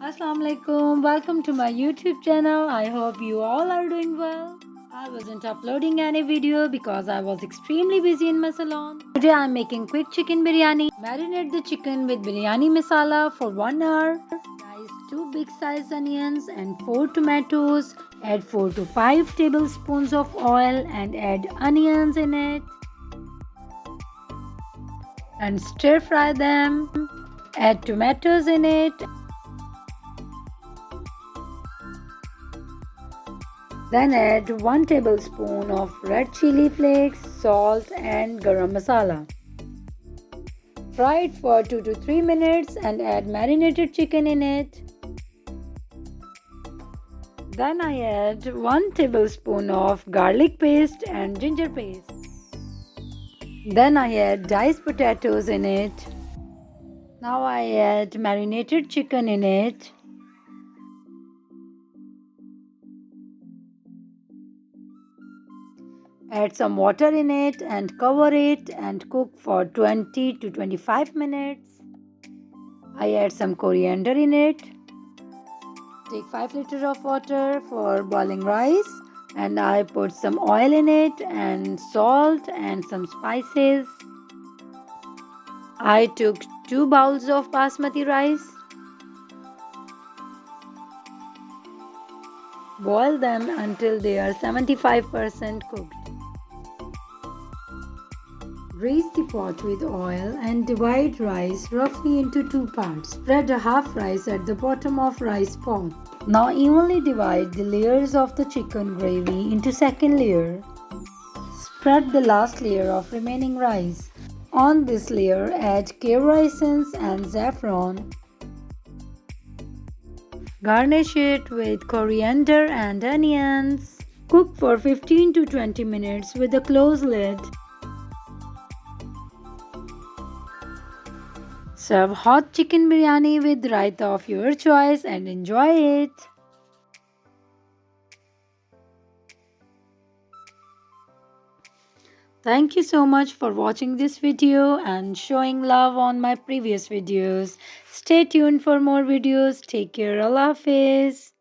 Assalamu alaikum. Welcome to my YouTube channel. I hope you all are doing well. I wasn't uploading any video because I was extremely busy in my salon. Today I'm making quick chicken biryani. Marinate the chicken with biryani masala for 1 hour. Slice 2 big size onions and 4 tomatoes. Add 4 to 5 tablespoons of oil and add onions in it. And stir fry them. Add tomatoes in it. Then add 1 tablespoon of red chili flakes, salt and garam masala. Fry it for 2 to 3 minutes and add marinated chicken in it. Then I add 1 tablespoon of garlic paste and ginger paste. Then I add diced potatoes in it. Now I add marinated chicken in it. Add some water in it and cover it and cook for 20 to 25 minutes. I add some coriander in it. Take 5 liters of water for boiling rice and I put some oil in it and salt and some spices. I took 2 bowls of basmati rice. Boil them until they are 75% cooked. Grease the pot with oil and divide rice roughly into 2 parts. Spread a half rice at the bottom of rice pot. Now evenly divide the layers of the chicken gravy into second layer. Spread the last layer of remaining rice. On this layer add raisins and saffron. Garnish it with coriander and onions. Cook for 15 to 20 minutes with a closed lid. Serve hot chicken biryani with raita of your choice and enjoy it. Thank you so much for watching this video and showing love on my previous videos. Stay tuned for more videos. Take care. Allah Hafiz.